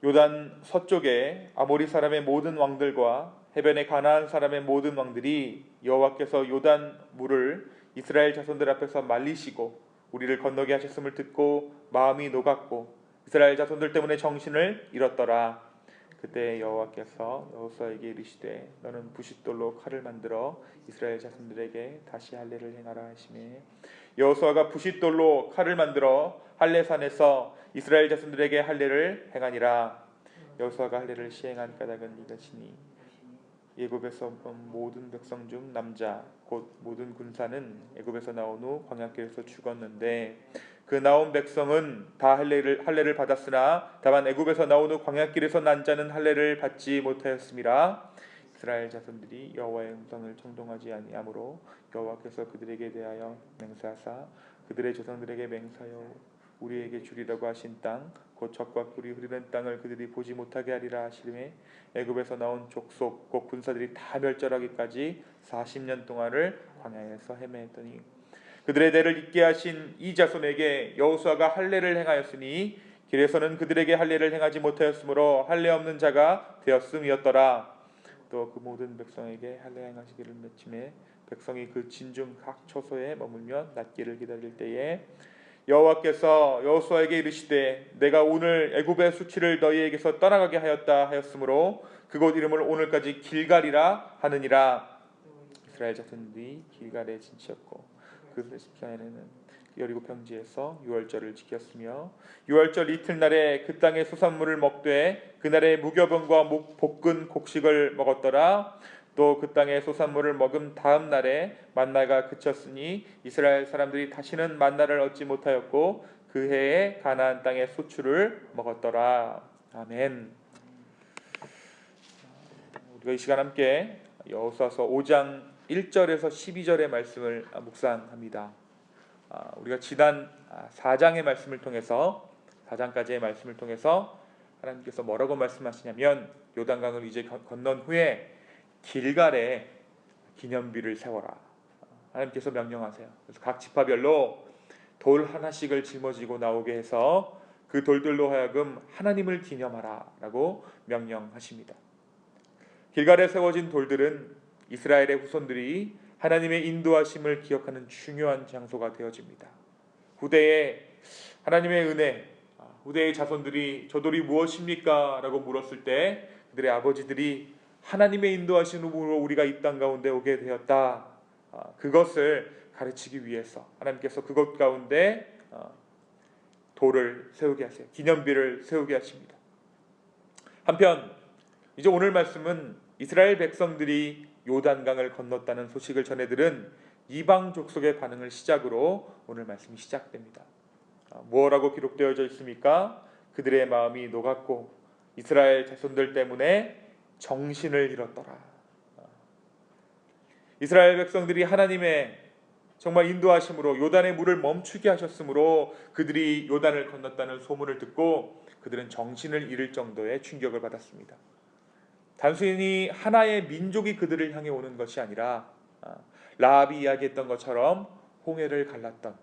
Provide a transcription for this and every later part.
요단 서쪽에 아모리 사람의 모든 왕들과 해변의 가나안 사람의 모든 왕들이 여호와께서 요단 물을 이스라엘 자손들 앞에서 말리시고 우리를 건너게 하셨음을 듣고 마음이 녹았고 이스라엘 자손들 때문에 정신을 잃었더라. 그때 여호와께서 여호수아에게 이르시되 너는 부싯돌로 칼을 만들어 이스라엘 자손들에게 다시 할례를 행하라 하시매 여호수아가 부싯돌로 칼을 만들어 할례산에서 이스라엘 자손들에게 할례를 행하니라. 여호수아가 할례를 시행한 까닭은 이것이니 애굽에서 모든 백성 중 남자 곧 모든 군사는 애굽에서 나온 후 광야길에서 죽었는데 그 나온 백성은 다 할례를 받았으나 다만 애굽에서 나온 후 광야길에서 난 자는 할례를 받지 못하였음이라. 이스라엘 자손들이 여호와의 음성을 청종하지 아니하므로 여호와께서 그들에게 대하여 맹세하사 그들의 조상들에게 맹세하여 우리에게 주리라고 하신 땅 곧 젖과 꿀이 흐르는 땅을 그들이 보지 못하게 하리라 하시매 애굽에서 나온 족속 곧 군사들이 다 멸절하기까지 40년 동안을 광야에서 헤매했더니 그들의 대를 잇게 하신 이 자손에게 여호수아가 할례를 행하였으니 길에서는 그들에게 할례를 행하지 못하였으므로 할례 없는 자가 되었음이었더라. 또 그 모든 백성에게 할례 행하시기를 맺힘에 백성이 그 진중 각 처소에 머물며 낫기를 기다릴 때에 여호와께서 여호수아에게 이르시되 내가 오늘 애굽의 수치를 너희에게서 떠나가게 하였다 하였으므로 그곳 이름을 오늘까지 길갈이라 하느니라. 이스라엘 자손들이 길갈에 진치었고 그 14년에는 여리고 평지에서 유월절을 지켰으며 유월절 이틀날에 그 땅의 수산물을 먹되 그날에 무교병과 볶은 곡식을 먹었더라. 또 그 땅의 소산물을 먹은 다음 날에 만나가 그쳤으니 이스라엘 사람들이 다시는 만나를 얻지 못하였고 그 해에 가나안 땅의 소출을 먹었더라. 아멘. 우리가 이 시간 함께 여호수아서 5장 1절에서 12절의 말씀을 묵상합니다. 우리가 지난 4장의 말씀을 통해서 4장까지의 말씀을 통해서 하나님께서 뭐라고 말씀하시냐면 요단강을 이제 건넌 후에 길갈에 기념비를 세워라. 하나님께서 명령하세요. 그래서 각 지파별로 돌 하나씩을 짊어지고 나오게 해서 그 돌들로 하여금 하나님을 기념하라 라고 명령하십니다. 길갈에 세워진 돌들은 이스라엘의 후손들이 하나님의 인도하심을 기억하는 중요한 장소가 되어집니다. 후대에 하나님의 은혜, 후대의 자손들이 저 돌이 무엇입니까? 라고 물었을 때 그들의 아버지들이 하나님의 인도하심으로 우리가 이 땅 가운데 오게 되었다. 그것을 가르치기 위해서 하나님께서 그것 가운데 돌을 세우게 하세요. 기념비를 세우게 하십니다. 한편 이제 오늘 말씀은 이스라엘 백성들이 요단강을 건넜다는 소식을 전해 들은 이방 족속의 반응을 시작으로 오늘 말씀이 시작됩니다. 뭐라고 기록되어져 있습니까? 그들의 마음이 녹았고 이스라엘 자손들 때문에 정신을 잃었더라. 이스라엘 백성들이 하나님의 정말 인도하심으로 요단의 물을 멈추게 하셨으므로 그들이 요단을 건넜다는 소문을 듣고 그들은 정신을 잃을 정도의 충격을 받았습니다. 단순히 하나의 민족이 그들을 향해 오는 것이 아니라 라합이 이야기했던 것처럼 홍해를 갈랐던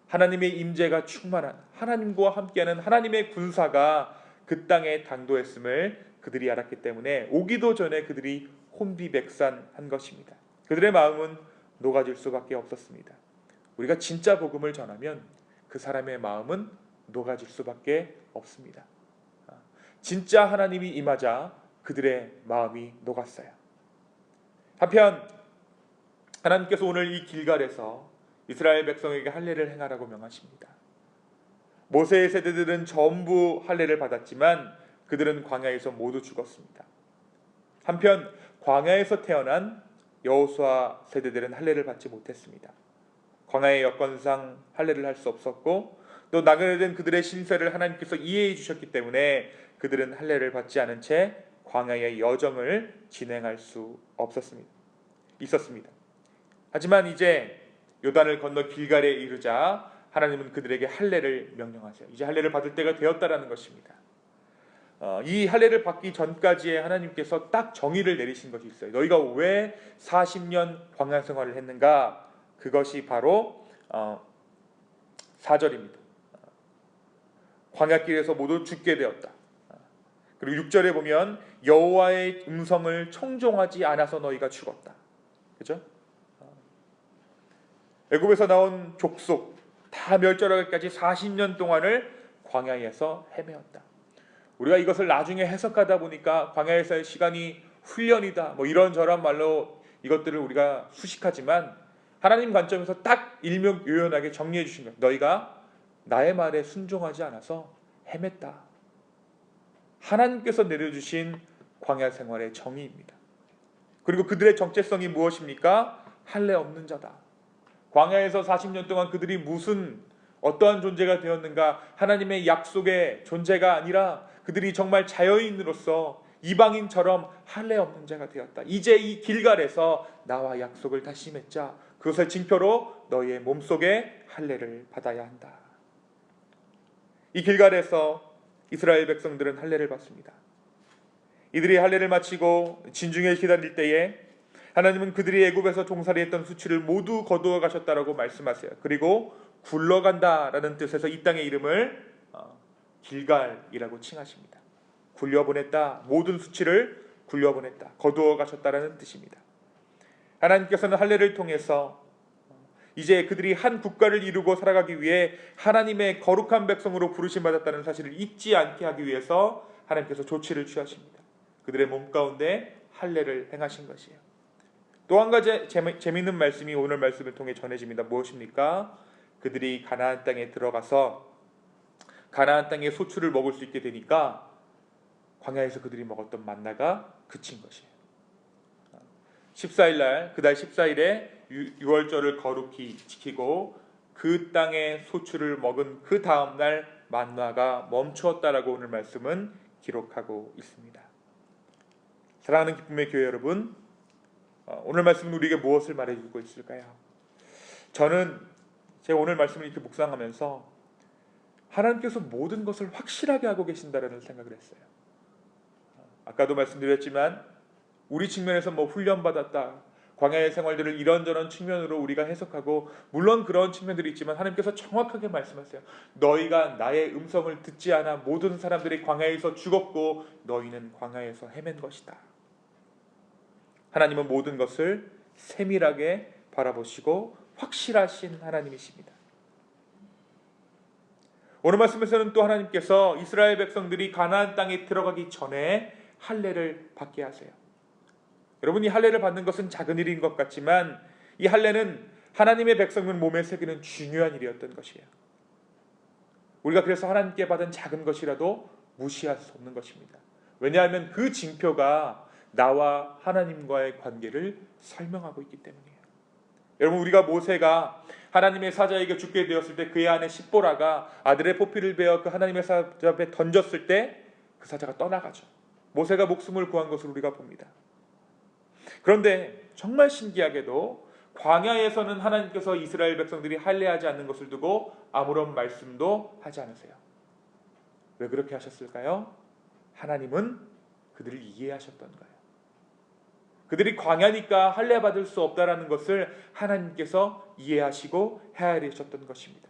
하나님의 임재가 충만한 하나님과 함께하는 하나님의 군사가 그 땅에 당도했음을 그들이 알았기 때문에 오기도 전에 그들이 혼비백산한 것입니다. 그들의 마음은 녹아질 수밖에 없었습니다. 우리가 진짜 복음을 전하면 그 사람의 마음은 녹아질 수밖에 없습니다. 진짜 하나님이 임하자 그들의 마음이 녹았어요. 한편 하나님께서 오늘 이 길갈에서 이스라엘 백성에게 할례를 행하라고 명하십니다. 모세의 세대들은 전부 할례를 받았지만 그들은 광야에서 모두 죽었습니다. 한편 광야에서 태어난 여호수아 세대들은 할례를 받지 못했습니다. 광야의 여건상 할례를 할 수 없었고 또 나그네된 그들의 신세를 하나님께서 이해해 주셨기 때문에 그들은 할례를 받지 않은 채 광야의 여정을 진행할 수 있었습니다. 하지만 이제 요단을 건너 길갈에 이르자 하나님은 그들에게 할례를 명령하세요. 이제 할례를 받을 때가 되었다라는 것입니다. 이 할례를 받기 전까지에 하나님께서 딱 정의를 내리신 것이 있어요. 너희가 왜 40년 광야 생활을 했는가? 그것이 바로 4절입니다. 광야길에서 모두 죽게 되었다. 그리고 6절에 보면 여호와의 음성을 청종하지 않아서 너희가 죽었다. 그죠? 애굽에서 나온 족속 다 멸절하기까지 40년 동안을 광야에서 헤매었다. 우리가 이것을 나중에 해석하다 보니까 광야에서의 시간이 훈련이다, 뭐 이런저런 말로 이것들을 우리가 수식하지만 하나님 관점에서 딱 일명요연하게 정리해 주신 거예요. 너희가 나의 말에 순종하지 않아서 헤맸다. 하나님께서 내려주신 광야 생활의 정의입니다. 그리고 그들의 정체성이 무엇입니까? 할례 없는 자다. 광야에서 40년 동안 그들이 어떠한 존재가 되었는가? 하나님의 약속의 존재가 아니라 그들이 정말 자여인으로서 이방인처럼 할례 없는 자가 되었다. 이제 이 길갈에서 나와 약속을 다시 맺자. 그것의 징표로 너희의 몸속에 할례를 받아야 한다. 이 길갈에서 이스라엘 백성들은 할례를 받습니다. 이들이 할례를 마치고 진중에 기다릴 때에 하나님은 그들이 애굽에서 종살이했던 수치를 모두 거두어 가셨다라고 말씀하세요. 그리고 굴러간다라는 뜻에서 이 땅의 이름을 길갈이라고 칭하십니다. 굴려보냈다, 모든 수치를 굴려보냈다, 거두어 가셨다라는 뜻입니다. 하나님께서는 할례를 통해서 이제 그들이 한 국가를 이루고 살아가기 위해 하나님의 거룩한 백성으로 부르심 받았다는 사실을 잊지 않게 하기 위해서 하나님께서 조치를 취하십니다. 그들의 몸 가운데 할례를 행하신 것이에요. 또 한 가지 재미있는 말씀이 오늘 말씀을 통해 전해집니다. 무엇입니까? 그들이 가나안 땅에 들어가서 가나안 땅의 소출을 먹을 수 있게 되니까 광야에서 그들이 먹었던 만나가 그친 것이에요. 14일날 그달 14일에 유월절을 거룩히 지키고 그 땅의 소출을 먹은 그 다음날 만나가 멈추었다라고 오늘 말씀은 기록하고 있습니다. 사랑하는 기쁨의 교회 여러분, 오늘 말씀은 우리에게 무엇을 말해주고 있을까요? 저는 제 오늘 말씀을 이렇게 묵상하면서 하나님께서 모든 것을 확실하게 하고 계신다라는 생각을 했어요. 아까도 말씀드렸지만 우리 측면에서 훈련받았다, 광야의 생활들을 이런저런 측면으로 우리가 해석하고 물론 그런 측면들이 있지만 하나님께서 정확하게 말씀하세요. 너희가 나의 음성을 듣지 않아 모든 사람들이 광야에서 죽었고 너희는 광야에서 헤맨 것이다. 하나님은 모든 것을 세밀하게 바라보시고 확실하신 하나님이십니다. 오늘 말씀에서는 또 하나님께서 이스라엘 백성들이 가나안 땅에 들어가기 전에 할례를 받게 하세요. 여러분이 할례를 받는 것은 작은 일인 것 같지만 이 할례는 하나님의 백성을 몸에 새기는 중요한 일이었던 것이에요. 우리가 그래서 하나님께 받은 작은 것이라도 무시할 수 없는 것입니다. 왜냐하면 그 징표가 나와 하나님과의 관계를 설명하고 있기 때문이에요. 여러분, 우리가 모세가 하나님의 사자에게 죽게 되었을 때 그의 아내 십보라가 아들의 포피를 베어 그 하나님의 사자 앞에 던졌을 때 그 사자가 떠나가죠. 모세가 목숨을 구한 것을 우리가 봅니다. 그런데 정말 신기하게도 광야에서는 하나님께서 이스라엘 백성들이 할례하지 않는 것을 두고 아무런 말씀도 하지 않으세요. 왜 그렇게 하셨을까요? 하나님은 그들을 이해하셨던 거예요. 그들이 광야니까 할례 받을 수 없다라는 것을 하나님께서 이해하시고 헤아리셨던 것입니다.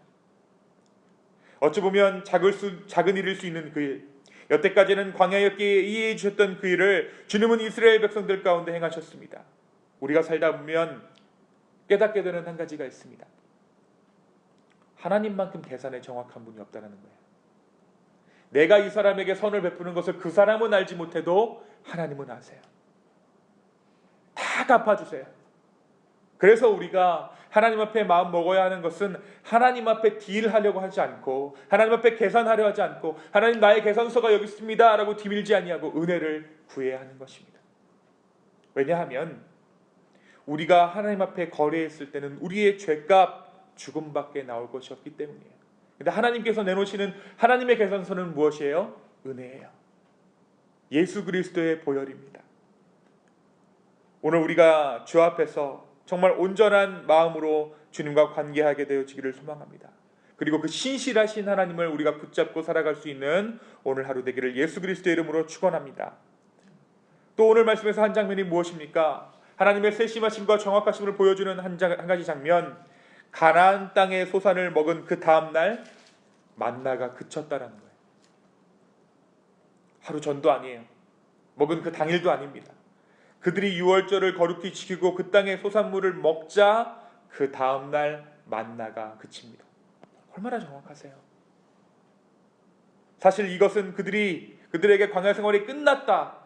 어찌 보면 작은 일일 수 있는 그 일, 여태까지는 광야였기에 이해해 주셨던 그 일을 주님은 이스라엘 백성들 가운데 행하셨습니다. 우리가 살다 보면 깨닫게 되는 한 가지가 있습니다. 하나님만큼 계산에 정확한 분이 없다는 거예요. 내가 이 사람에게 선을 베푸는 것을 그 사람은 알지 못해도 하나님은 아세요. 다 갚아주세요. 그래서 우리가 하나님 앞에 마음 먹어야 하는 것은 하나님 앞에 딜하려고 하지 않고 하나님 앞에 계산하려 하지 않고 하나님 나의 계산서가 여기 있습니다 라고 뒤밀지 아니하고 은혜를 구해야 하는 것입니다. 왜냐하면 우리가 하나님 앞에 거래했을 때는 우리의 죄값 죽음밖에 나올 것이 없기 때문이에요. 근데 하나님께서 내놓으시는 하나님의 계산서는 무엇이에요? 은혜예요. 예수 그리스도의 보혈입니다. 오늘 우리가 주 앞에서 정말 온전한 마음으로 주님과 관계하게 되어지기를 소망합니다. 그리고 그 신실하신 하나님을 우리가 붙잡고 살아갈 수 있는 오늘 하루 되기를 예수 그리스도의 이름으로 축원합니다. 또 오늘 말씀에서 한 장면이 무엇입니까? 하나님의 세심하심과 정확하심을 보여주는 한 가지 장면, 가나안 땅의 소산을 먹은 그 다음 날 만나가 그쳤다라는 거예요. 하루 전도 아니에요. 먹은 그 당일도 아닙니다. 그들이 유월절을 거룩히 지키고 그 땅의 소산물을 먹자 그 다음날 만나가 그칩니다. 얼마나 정확하세요? 사실 이것은 그들에게 광야 생활이 끝났다,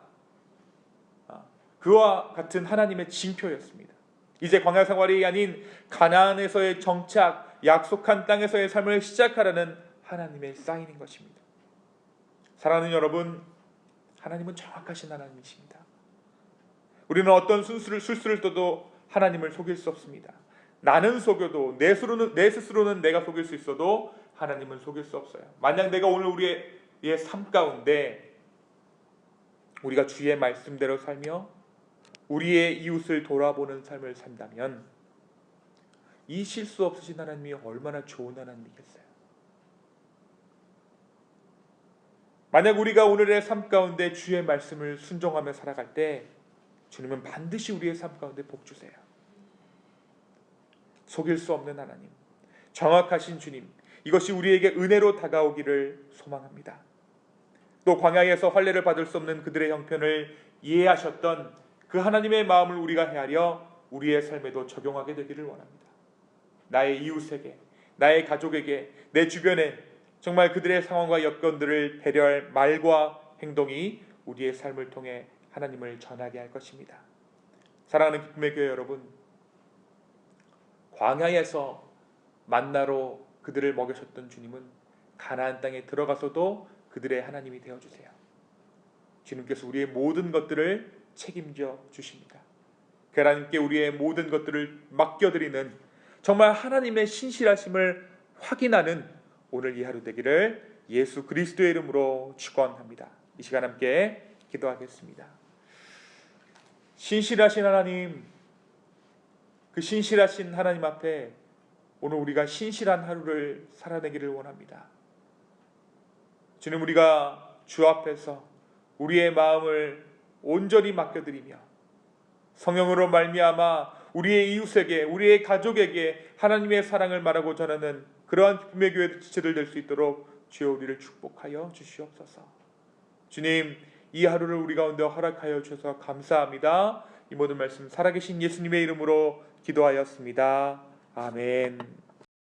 그와 같은 하나님의 징표였습니다. 이제 광야 생활이 아닌 가나안에서의 정착, 약속한 땅에서의 삶을 시작하라는 하나님의 사인인 것입니다. 사랑하는 여러분, 하나님은 정확하신 하나님이십니다. 우리는 어떤 술수를 떠도 하나님을 속일 수 없습니다. 나는 속여도 내 스스로는 내가 속일 수 있어도 하나님은 속일 수 없어요. 만약 내가 오늘 우리의 삶 가운데 우리가 주의 말씀대로 살며 우리의 이웃을 돌아보는 삶을 산다면 이 실수 없으신 하나님이 얼마나 좋은 하나님이겠어요. 만약 우리가 오늘의 삶 가운데 주의 말씀을 순종하며 살아갈 때 주님은 반드시 우리의 삶 가운데 복 주세요. 속일 수 없는 하나님, 정확하신 주님, 이것이 우리에게 은혜로 다가오기를 소망합니다. 또 광야에서 환례를 받을 수 없는 그들의 형편을 이해하셨던 그 하나님의 마음을 우리가 헤아려 우리의 삶에도 적용하게 되기를 원합니다. 나의 이웃에게, 나의 가족에게, 내 주변에 정말 그들의 상황과 여건들을 배려할 말과 행동이 우리의 삶을 통해 하나님을 전하게 할 것입니다. 사랑하는 기쁨의 교회 여러분, 광야에서 만나로 그들을 먹이셨던 주님은 가나안 땅에 들어가서도 그들의 하나님이 되어주세요. 주님께서 우리의 모든 것들을 책임져 주십니다. 그 하나님께 우리의 모든 것들을 맡겨드리는 정말 하나님의 신실하심을 확인하는 오늘 이 하루 되기를 예수 그리스도의 이름으로 축원합니다. 이 시간 함께 기도하겠습니다. 신실하신 하나님, 그 신실하신 하나님 앞에 오늘 우리가 신실한 하루를 살아내기를 원합니다. 주님, 우리가 주 앞에서 우리의 마음을 온전히 맡겨드리며 성령으로 말미암아 우리의 이웃에게, 우리의 가족에게 하나님의 사랑을 말하고 전하는 그러한 기쁨의 교회 지체들 될 수 있도록 주여 우리를 축복하여 주시옵소서. 주님, 이 하루를 우리 가운데 허락하여 주셔서 감사합니다. 이 모든 말씀 살아계신 예수님의 이름으로 기도하였습니다. 아멘.